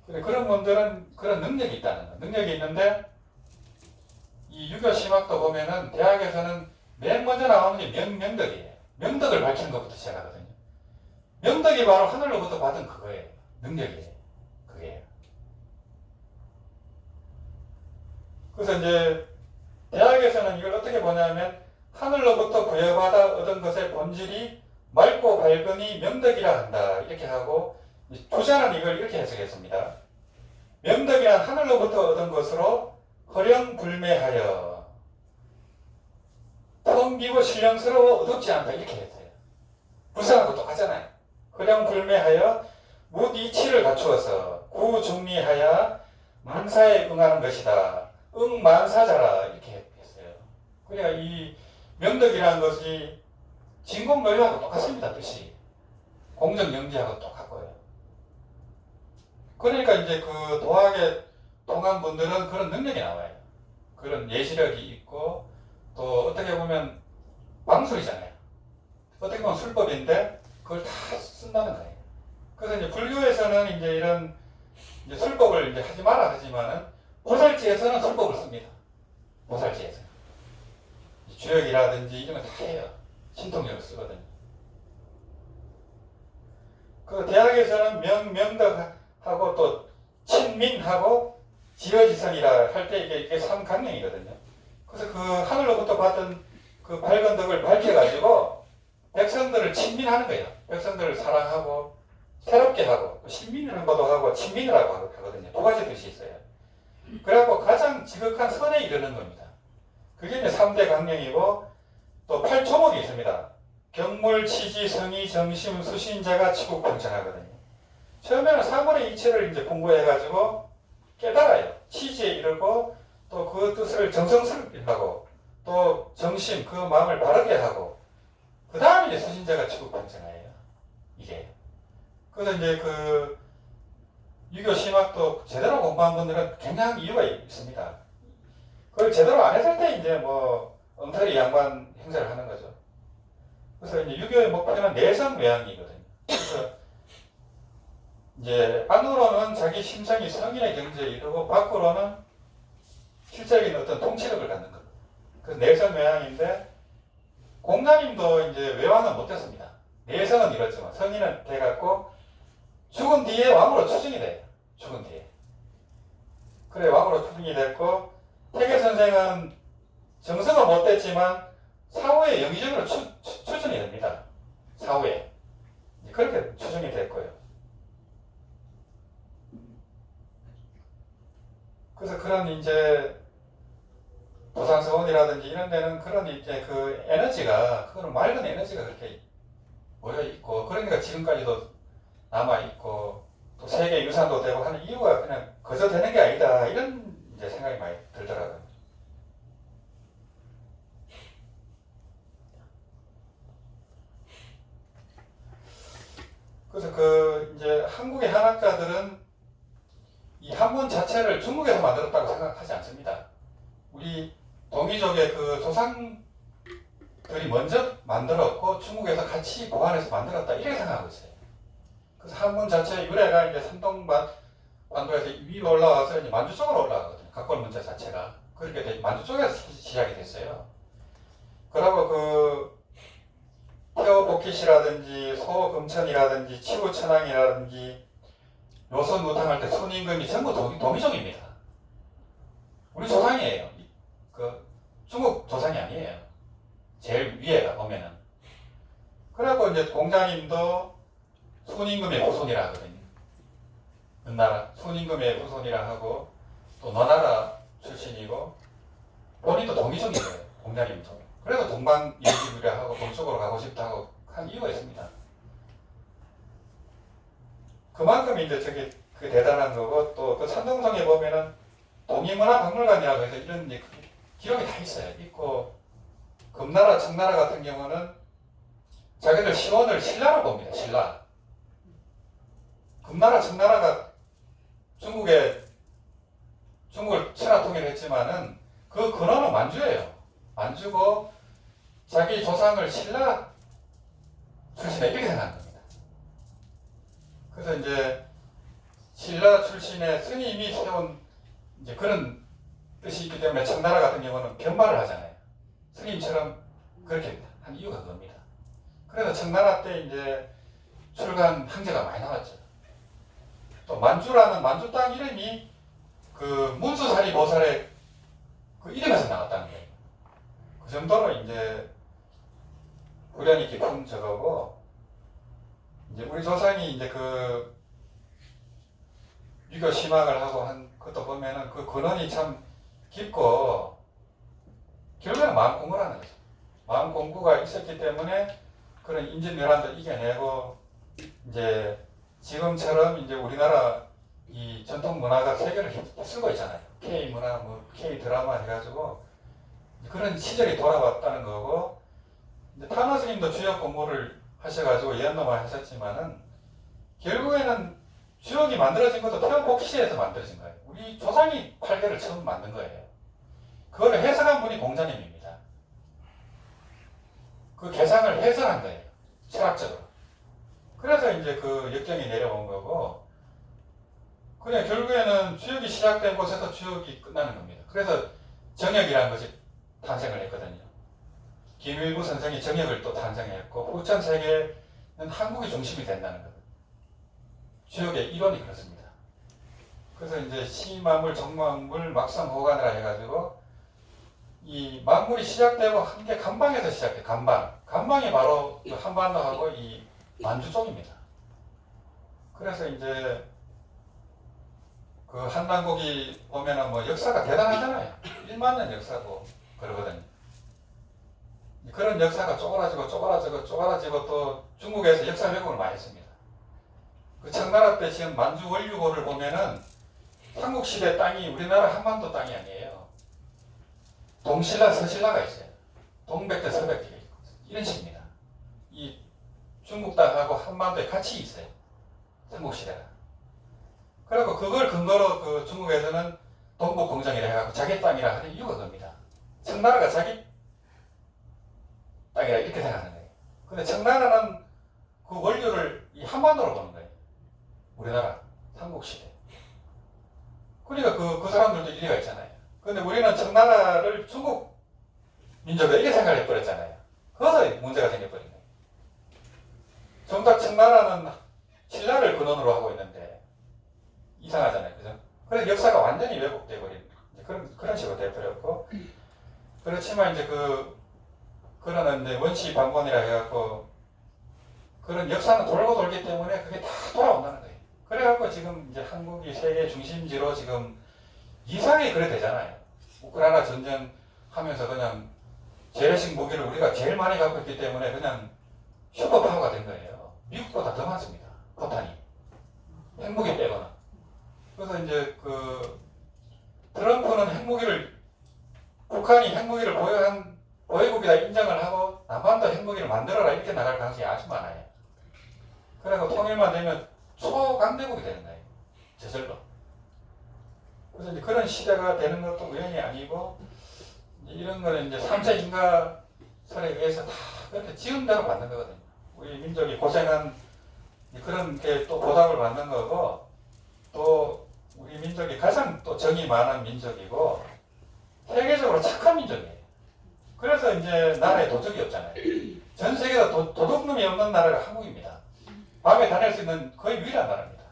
그런 분들은 그런 능력이 있다는 거. 능력이 있는데 이 유교 심학도 보면은 대학에서는 맨 먼저 나오는 게 명덕이에요. 명덕을 밝히는 것부터 시작하거든요. 명덕이 바로 하늘로부터 받은 그거예요. 능력이에요. 그게. 그래서 이제 대학에서는 이걸 어떻게 보냐면 하늘로부터 부여받아 얻은 것의 본질이 맑고 밝으니 명덕이라 한다. 이렇게 하고 주자는 이걸 이렇게 해석했습니다. 명덕이란 하늘로부터 얻은 것으로 허령불매하여 텅 비고 신령스러워 어둡지 않다. 이렇게 했어요. 불쌍하고 똑같잖아요. 허령불매하여 묻이치를 갖추어서 구중리하여 만사에 응하는 것이다. 응만사자라 이렇게 했어요. 그러니까 이 명덕이라는 것이 진공노래하고 똑같습니다. 뜻이. 공정영지하고 똑같고요. 그러니까 이제 그 도학에 통한 분들은 그런 능력이 나와요. 그런 예시력이 있고 또 어떻게 보면 방술이잖아요. 어떻게 보면 술법인데 그걸 다 쓴다는 거예요. 그래서 이제 불교에서는 이제 이런 이제 술법을 이제 하지 마라 하지만은 보살지에서는 술법을 씁니다. 보살지에서 주역이라든지 이런 거 다 해요. 신통력을 쓰거든요. 그 대학에서는 명덕하고 또 친민하고 지어지선이라 할 때 이게 삼강령이거든요. 그래서 그 하늘로부터 받은 그 밝은 덕을 밝혀가지고 백성들을 친민하는 거예요. 백성들을 사랑하고 새롭게 하고 신민이라고도 하고 친민이라고 하거든요. 두 가지 뜻이 있어요. 그래갖고 가장 지극한 선에 이르는 겁니다. 그게 이제 3대 강령이고 또 8초목이 있습니다. 경물, 치지, 성의, 정심, 수신자가 치국평천하거든요. 처음에는 3분의 이체를 이제 공부해가지고 깨달아요. 치지에 이르고 또 그 뜻을 정성스럽게 하고 또 정심, 그 마음을 바르게 하고 그 다음에 이제 수신자가 치국평천하예요. 이게. 그래서 이제 그 유교 심학도 제대로 공부한 분들은 굉장히 이유가 있습니다. 그걸 제대로 안 했을 때 이제 뭐 엉터리 양반 행사를 하는 거죠. 그래서 이제 유교의 목표는 내성외양이거든요. 그래서 이제 안으로는 자기 심성이 성인의 경지에 이르고 밖으로는 실적인 어떤 통치력을 갖는 겁니다. 그래서 내성외양인데 공자님도 이제 외왕은 못했습니다. 내성은 이렇지만 성인은 돼갖고 죽은 뒤에 왕으로 추증이 돼요. 죽은 뒤에. 그래 왕으로 추증이 됐고 태계 선생은 정성은 못됐지만 사후에 영의적으로 추증이 됩니다. 사후에. 그렇게 추증이 됐고요. 그래서 그런 이제 도산서원이라든지 이런 데는 그런 이제 그 에너지가, 그거는 맑은 에너지가 그렇게 모여있고, 그러니까 지금까지도 남아있고, 또 세계 유산도 되고 하는 이유가 그냥 거저 되는 게 아니다. 이런 이제 생각이 많이 들더라고요. 그래서 그 이제 한국의 한학자들은 이 학문 자체를 중국에서 만들었다고 생각하지 않습니다. 우리 동이족의 그 조상들이 먼저 만들었고 중국에서 같이 보완해서 만들었다 이렇게 생각하고 있어요. 그래서 학문 자체의 유래가 이제 산동반도에서 위로 올라와서 이제 만주 쪽으로 올라가거든요. 각골 문자 자체가 그렇게 만주 쪽에서 시작이 됐어요. 그리고 그 태오복희시라든지 소금천이라든지 치우천왕이라든지 요선무탕할 때 손임금이 전부 도미족입니다. 우리 조상이에요. 그 중국 조상이 아니에요. 제일 위에가 보면은. 그래갖고 이제 공자님도 손임금의 후손이라 하거든요. 은나라 손임금의 후손이라 하고 또 너나라 출신이고 본인도 동이족이에요. 공자님도. 그래서 동방 일기부려 하고 동쪽으로 가고 싶다 하고 한 이유가 있습니다. 그만큼 이제 저게 그 대단한 거고 또 그 산동성에 보면은 동의문화박물관이라고 해서 이런 이제 기록이 다 있어요. 있고 금나라, 청나라 같은 경우는 자기들 시원을 신라로 봅니다. 신라. 금나라, 청나라가 중국을 천하통일했지만은 그 근원은 만주예요. 만주고 자기 조상을 신라 출신에 이렇게 생각한 겁니다. 그래서 이제 신라 출신의 스님이 세운 이제 그런 뜻이 있기 때문에 청나라 같은 경우는 변말을 하잖아요. 스님처럼 그렇게 한 이유가 그겁니다. 그래서 청나라 때 이제 출간 항제가 많이 나왔죠. 또 만주라는 만주 땅 이름이 그 문수사리 보살의 그 이름에서 나왔다는 거예요. 그 정도로 이제 후련이 깊은 저거고, 이제 우리 조상이 이제 그 유교 심학을 하고 한 것도 보면은 그 근원이 참 깊고, 결국에는 마음 공부를 하는 거죠. 마음 공부가 있었기 때문에 그런 인진멸한도 이겨내고, 이제 지금처럼 이제 우리나라 이 전통 문화가 세계를 휩쓸고 있잖아요. K 문화, 뭐 K 드라마 해가지고 그런 시절이 돌아왔다는 거고, 이제 타너 스님도 주역 공부를 하셔가지고 예언도만 하셨지만은 결국에는 주역이 만들어진 것도 태어복시에서 만들어진 거예요. 우리 조상이 팔계를 처음 만든 거예요. 그걸 해석한 분이 공자님입니다. 그 계상을 해석한 거예요. 철학적으로. 그래서 이제 그 역경이 내려온 거고, 그냥 결국에는 주역이 시작된 곳에서 주역이 끝나는 겁니다. 그래서 정역이라는 것이 탄생을 했거든요. 김일구 선생이 정역을 또 탄생했고, 후천 세계는 한국이 중심이 된다는 거예요. 주역의 이론이 그렇습니다. 그래서 이제 시만물, 정만물, 막상호간이라 해가지고 이 만물이 시작되고 한 게 간방에서 시작해. 간방이 바로 그 한반도하고 이 만주 쪽입니다. 그래서 이제 그 한남국이 보면은 뭐 역사가 대단하잖아요. 1만 년 역사고 그러거든요. 그런 역사가 쪼그라지고 또 중국에서 역사 왜곡을 많이 했습니다. 그 청나라 때 지금 만주 원류고를 보면은 삼국시대 땅이 우리나라 한반도 땅이 아니에요. 동신라, 서신라가 있어요. 동백제, 서백제 이런 식입니다. 이 중국 땅하고 한반도에 같이 있어요. 삼국시대가. 그리고 그걸 근거로 그 중국에서는 동북공정이라 해갖고 자기 땅이라 하는 이유가 그겁니다. 청나라가 자기 땅이라 이렇게 생각하는 거예요. 근데 청나라는 그 원료를 이 한반도로 보는 거예요. 우리나라 삼국시대. 그러니까 그 사람들도 일리가 있잖아요. 근데 우리는 청나라를 중국 민족이 이렇게 생각을 해버렸잖아요. 거기서 문제가 생겨버린 거예요. 정작 청나라는 신라를 근원으로 하고 있는데 이상하잖아요. 그죠? 그래서 역사가 완전히 왜곡돼버린 그런 식으로 돼버렸고, 그렇지만 이제 그런 이제 원시 반본이라 해갖고 그런 역사는 돌고 돌기 때문에 그게 다 돌아온다는 거예요. 그래갖고 지금 이제 한국이 세계 중심지로 지금 이상하게 그래 되잖아요. 우크라이나 전쟁 하면서 그냥 재래식 무기를 우리가 제일 많이 갖고 있기 때문에 그냥 슈퍼파워가 된 거예요. 미국보다 더 많습니다. 포탄이. 핵무기 빼거나. 그래서 이제 트럼프는 북한이 핵무기를 보유한 보유국이다 인정을 하고 남한도 핵무기를 만들어라 이렇게 나갈 가능성이 아주 많아요. 그래서 통일만 되면 초강대국이 되는 거예요. 저절로. 그래서 이제 그런 시대가 되는 것도 우연이 아니고, 이런 거는 이제 3세 인가설에 의해서 다 그렇게 지은 대로 만든 거거든요. 우리 민족이 고생한 그런 게 또 보답을 받는 거고, 또 우리 민족이 가장 또 정이 많은 민족이고, 세계적으로 착한 민족이에요. 그래서 이제 나라에 도적이 없잖아요. 전 세계에서 도둑놈이 없는 나라가 한국입니다. 밤에 다닐 수 있는 거의 유일한 나라입니다.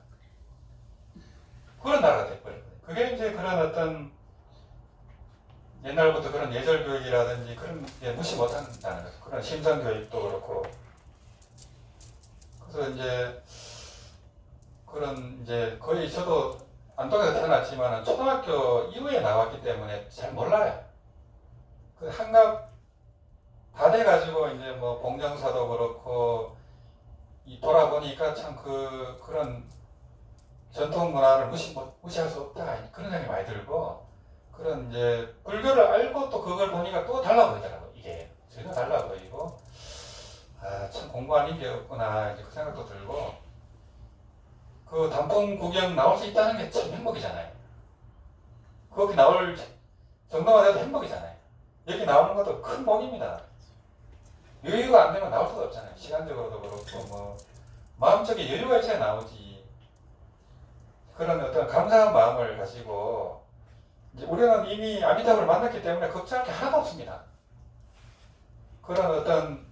그런 나라가 돼버렸거든요. 그게 이제 그런 어떤 옛날부터 그런 예절 교육이라든지 그런 게 무시 못한다는 거죠. 그런 심선 교육도 그렇고. 그래서 이제 그런 이제 거의 저도 안동에서 태어났지만 초등학교 이후에 나왔기 때문에 잘 몰라요. 그 한갑 다 돼가지고 이제 뭐 공정사도 그렇고 이 돌아보니까 참 그런 전통 문화를 무시할 수 없다 그런 생각이 많이 들고, 그런 이제 불교를 알고 또 그걸 보니까 또 달라 보이더라고. 이게 전혀 달라 보이고, 참 공부 아닌 게 없구나 이제 그 생각도 들고, 그 단풍 구경 나올 수 있다는 게 참 행복이잖아요. 거기 나올 정도만 해도 행복이잖아요. 여기 나오는 것도 큰 복입니다. 여유가 안 되면 나올 수가 없잖아요. 시간적으로도 그렇고 뭐 마음적인 여유가 있어야 나오지. 그런 어떤 감사한 마음을 가지고 이제 우리는 이미 아미타불을 만났기 때문에 걱정할 게 하나도 없습니다. 그런 어떤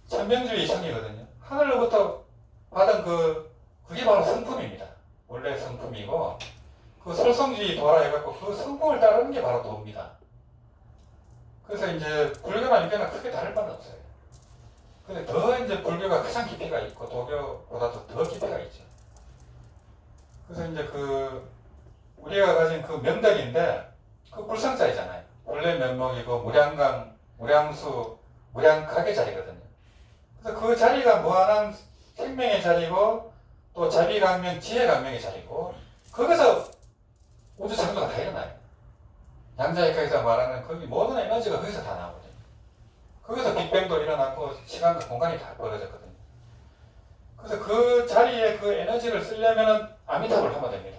천명주의 성이거든요. 하늘로부터 받은 그게 바로 성품입니다. 원래 성품이고 그 설성주의 도라 해갖고 그 성품을 따르는 게 바로 도입니다. 그래서 이제 불교나 유교나 크게 다를 바는 없어요. 근데 더 이제 불교가 가장 깊이가 있고 도교보다도 더 깊이가 있죠. 그래서 이제 우리가 가진 그 명덕인데 그 불성자이잖아요. 본래 면목이고 무량강, 무량수, 무량각의 자리거든요. 그래서 그 자리가 무한한 생명의 자리고 또 자비강명, 지혜강명의 자리고 거기서 우주 창조가 다 일어나요. 양자역학에서 말하는 거기 모든 에너지가 거기서 다 나오거든요. 거기서 빅뱅도 일어났고 시간과 공간이 다 벌어졌거든요. 그래서 그 자리에 그 에너지를 쓰려면은 아미타불을 하면 됩니다.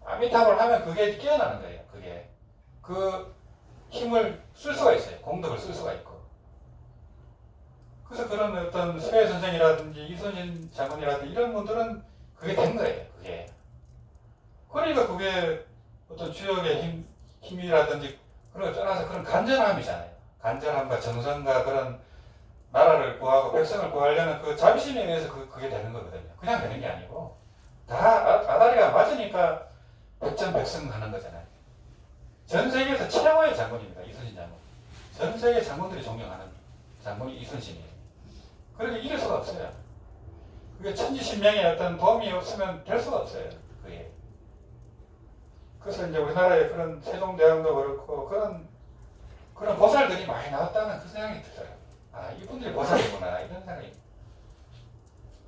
아미타불을 하면 그게 깨어나는 거예요. 그게 그 힘을 쓸 수가 있어요. 공덕을 쓸 수가 있고. 그래서 그런 어떤 수혜 선생이라든지 이순신 장군이라든지 이런 분들은 그게 된 거예요. 그게. 그러니까 그게 어떤 주역의 힘이라든지 그런 걸 떠나서 그런 간절함이잖아요. 간절함과 정성과 그런 나라를 구하고 백성을 구하려는 그 자비심에 의해서 그게 되는 거거든요. 그냥 되는 게 아니고 다 아다리가 맞으니까 백전백승 하는 거잖아요. 전 세계에서 최고의 장군입니다. 이순신 장군. 전 세계 장군들이 존경하는 장군이 이순신이에요. 그러니 이길 수가 없어요. 그게 천지신명의 어떤 도움이 없으면 될 수가 없어요. 그게. 그래서 이제 우리나라에 그런 세종대왕도 그렇고 그런 보살들이 많이 나왔다는 그 생각이 들어요. 아, 이분들이 보살이구나 이런 생각이.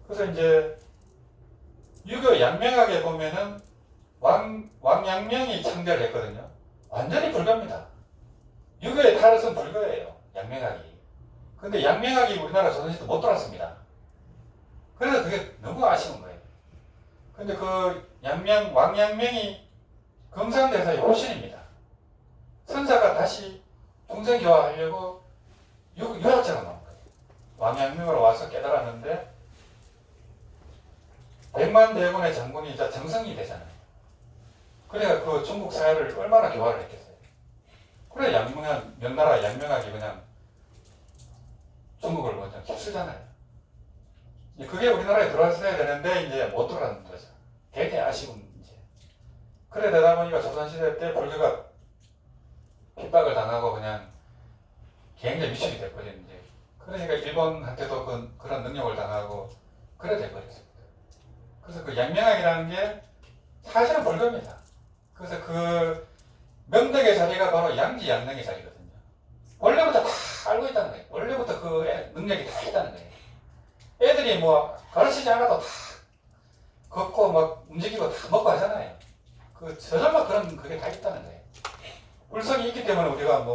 그래서 이제 유교 양명학에 보면은 왕양명이 창제를 했거든요. 완전히 불교입니다. 유교의 탈은 불교예요. 양명학이. 근데 양명학이 우리나라 조선시대 못 돌았습니다. 그래서 그게 너무 아쉬운 거예요. 근데 왕양명이 금상대사의 호신입니다. 선사가 다시 중생교화하려고 유학자가 나온 거예요. 왕양명으로 와서 깨달았는데 100만 대군의 장군이자 정성이 되잖아요. 그래야 그 중국 사회를 얼마나 교화를 했겠어요. 그래 명나라 양명학이 그냥 중국을 먼저 휩쓰잖아요. 그게 우리나라에 들어왔어야 되는데 이제 못 들어왔는 거죠. 되게 아쉬운 문제. 그래 되다 보니까 조선시대 때 불교가 핍박을 당하고 그냥 굉장히 미축이 돼버리는 이제. 그러니까 일본한테도 그런 능력을 당하고 그래 돼버렸습니다. 그래서 그 양명학이라는 게 사실은 불교입니다. 그래서 그 명덕의 자리가 바로 양지양능의 자리거든요. 원래부터 다 알고 있다는 거예요. 원래부터 그 능력이 다 있다는 거예요. 애들이 뭐 가르치지 않아도 다 걷고 막 움직이고 다 먹고 하잖아요. 저절로 그게 다 있다는 거예요. 불성이 있기 때문에 우리가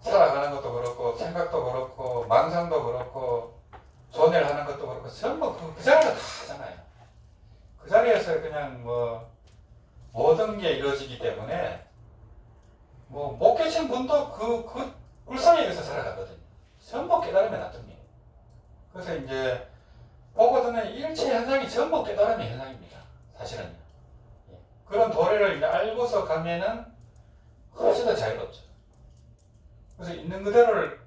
살아가는 것도 그렇고 생각도 그렇고 망상도 그렇고 존애를 하는 것도 그렇고 전부 그 자리에서 다 하잖아요. 그 자리에서 그냥 모든 게 이루어지기 때문에 못 계신 분도 그 불성에 의해서 살아가거든요. 전부 깨달음의 나쁨이에요. 그래서 이제 보거든요. 일체 현상이 전부 깨달음의 현상입니다. 사실은요. 그런 도리를 이제 알고서 가면은 훨씬 더 자유롭죠. 그래서 있는 그대로를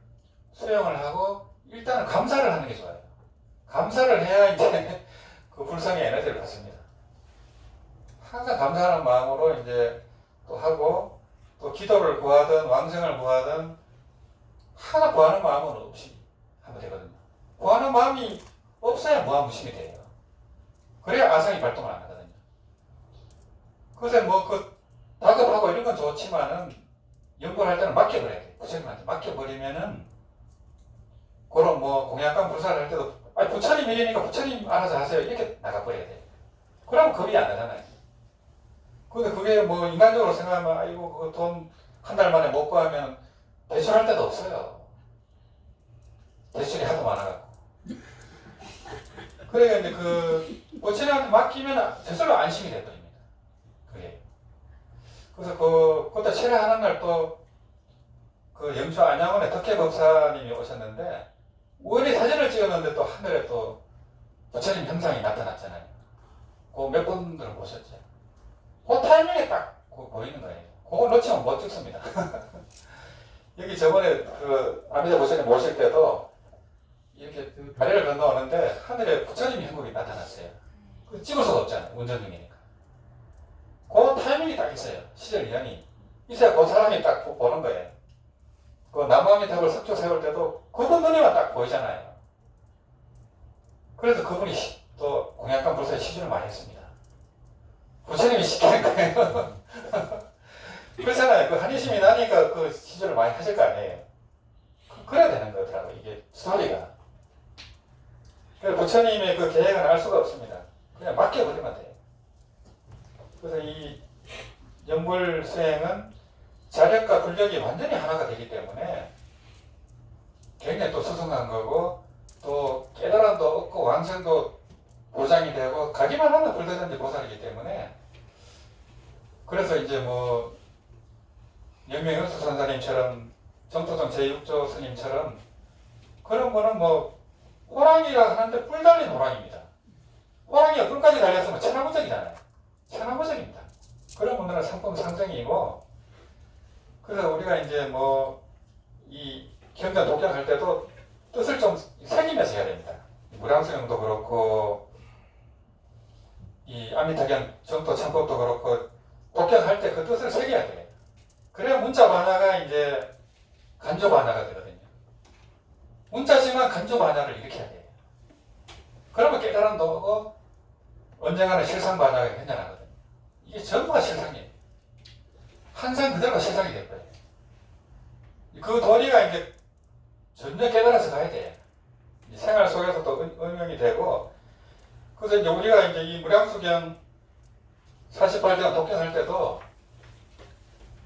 수용을 하고 일단은 감사를 하는 게 좋아요. 감사를 해야 이제 그 불성의 에너지를 받습니다. 항상 감사하는 마음으로 이제 또 하고 또 기도를 구하든 왕성을 구하든 하나 구하는 마음은 없이 하면 되거든요. 구하는 마음이 없어야 무한무심이 돼요. 그래야 아상이 발동을 안 하거든요. 그래서 다급하고 이런 건 좋지만은 연구를 할 때는 맡겨버려야 돼요. 부처님한테 맡겨버리면은 그런 공약관 불사를 할 때도 부처님 이러니까 부처님 알아서 하세요. 이렇게 나가버려야 돼요. 그러면 겁이 안 나잖아요. 근데 그게 인간적으로 생각하면 아이고 그거 돈 한 달 만에 못 구하면 대출할 데도 없어요. 대출이 하도 많아갖고. 그러니까 이제 부처님한테 맡기면 저절로 안심이 돼버립니다. 그게. 그래서 그때 철회하는 날 또 영주 안양원에 덕혜법사님이 오셨는데 우연히 사진을 찍었는데 또 하늘에 또 부처님 형상이 나타났잖아요. 그거 몇 분들은 보셨죠? 그 타이밍에 딱 그거 보이는 거예요. 그거 놓치면 못 찍습니다. 여기 저번에 그 아미자 부처님 모실 때도 이렇게 다리를 건너오는데 하늘에 부처님 형국이 나타났어요. 그 찍을 수가 없잖아요. 운전 중이니까. 그 타이밍이 딱 있어요. 시절 인연이. 있어야 그 사람이 딱 보는 거예요. 그 남아미탑을 석조 세울 때도 그분 눈에만 딱 보이잖아요. 그래서 그분이 또 공약관 불사에 시주를 많이 했습니다. 부처님이 시키는 거예요. 그렇잖아요. 그 한의심이 나니까 그 시주를 많이 하실 거 아니에요. 그래야 되는 거더라고요. 이게 스토리가. 그래서 부처님의 그 계획은 알 수가 없습니다. 그냥 맡겨버리면 돼요. 그래서 이 연불 수행은 자력과 불력이 완전히 하나가 되기 때문에 굉장히 또 수승한 거고 또 깨달음도 얻고 왕생도 보장이 되고 가기만 하면 불대전지 보살이기 때문에 그래서 이제 뭐 영명현수 선사님처럼 정토성 제6조 스님처럼 그런 거는 뭐 호랑이라 하는데 뿔 달린 호랑이입니다. 호랑이가 뿔까지 달렸으면 천하무적이잖아요. 천하무적입니다. 그런 분들은 상품 상정이고 그래서 우리가 이제 뭐 이 경전 독경할 때도 뜻을 좀 새기면서 해야 됩니다. 무량수행도 그렇고 이 아미타경 정토 참법도 그렇고 독경할 때 그 뜻을 새겨야 돼요. 그래야 문자 반야가 이제 간조 반야가 되거든요. 문자지만 간조 반야를 일으켜야 돼요. 그러면 깨달음도 오고 언젠가는 실상 반야가 현현하거든요. 이게 전부가 실상이에요. 항상 그대로가 실상이 될 거예요. 그 도리가 이제 전혀 깨달아서 가야 돼요. 생활 속에서 또 응용이 되고 그래서 이제 우리가 이제 이 무량수경 48장 독경할 때도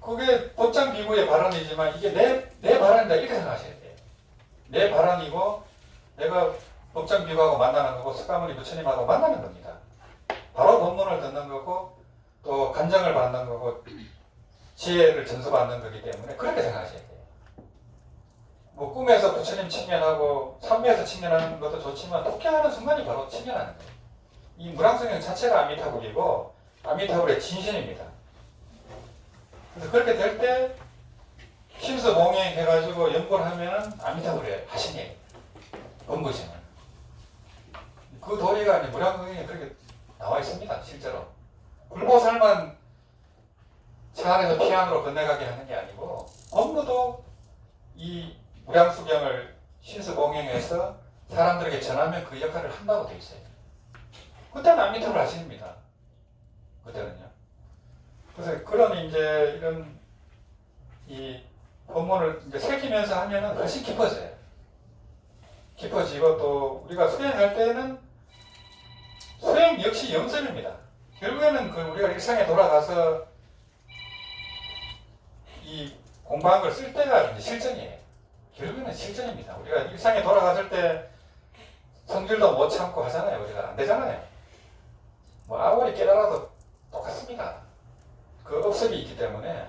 그게 법장 비구의 발언이지만 이게 내 발언이다 이렇게 생각하셔야 돼요. 내 발언이고 내가 법장 비구하고 만나는 거고 석가모니 부처님하고 만나는 겁니다. 바로 법문을 듣는 거고 또 간정을 받는 거고 지혜를 전수받는 거기 때문에 그렇게 생각하셔야 돼요. 뭐 꿈에서 부처님 측면하고 삼매에서 측면하는 것도 좋지만 독경하는 순간이 바로 측면하는 거예요. 이 무량수경 자체가 아미타불이고 아미타불의 진신입니다. 그래서 그렇게 될 때 심수봉행 해가지고 연불하면은 아미타불의 하신이에요. 본부지는. 그 도리가 이제 무량수경에 그렇게 나와 있습니다. 실제로. 불보살만 차 안에서 피안으로 건네가게 하는 게 아니고 법무도 이 무량수경을 신수봉행해서 사람들에게 전하면 그 역할을 한다고 되어 있어요. 그때는 아미타불 하신입니다. 그때는요. 그래서 그런 이제 이런 이 법문을 이제 새기면서 하면은 훨씬 깊어져요. 깊어지고 또 우리가 수행할 때는 수행 역시 영점입니다. 결국에는 그 우리가 일상에 돌아가서 이 공부한 걸 쓸 때가 이제 실전이에요. 결국에는 실전입니다. 우리가 일상에 돌아갔을 때 성질도 못 참고 하잖아요. 우리가 안 되잖아요. 뭐 아무리 깨달아도 똑같습니다. 그 업습이 있기 때문에.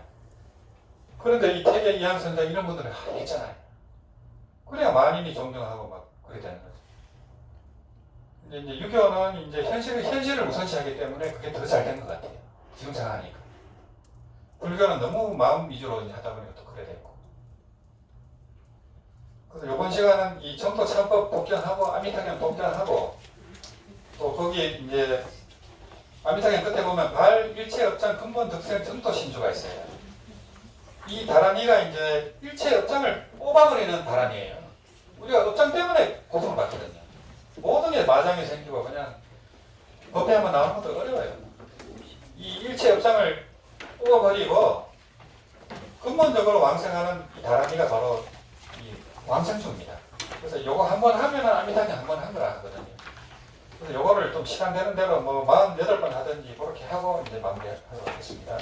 그런데 이 태계 이항선자 이런 분들은 했잖아요. 그래야 만인이 존경하고 막 그렇게 되는 거죠. 근데 이제 유교는 이제 현실을 우선시하기 때문에 그게 더 잘 된 것 같아요. 지금 생각하니까. 불교는 너무 마음 위주로 하다 보니까 또 그래 됐고. 그래서 이번 시간은 이 정토 참법 독견하고 아미타경 독견하고 또 거기에 이제 아미타경 끝에 보면 발 일체 업장 근본 득생 정토 신주가 있어요. 이 다란이가 이제 일체 업장을 뽑아버리는 다란이에요. 우리가 업장 때문에 고통을 받거든요. 모든 게 마장이 생기고 그냥 법회 한번 나오는 것도 어려워요. 이 일체 업장을 뽑아버리고 근본적으로 왕생하는 이 다란이가 바로 이 왕생주입니다. 그래서 요거 한번 하면은 아미타경 한번 한 거라 하거든요. 그래서 요거를 좀 시간 되는 대로 뭐 48번 하든지 그렇게 하고 이제 마무리하도록 하겠습니다.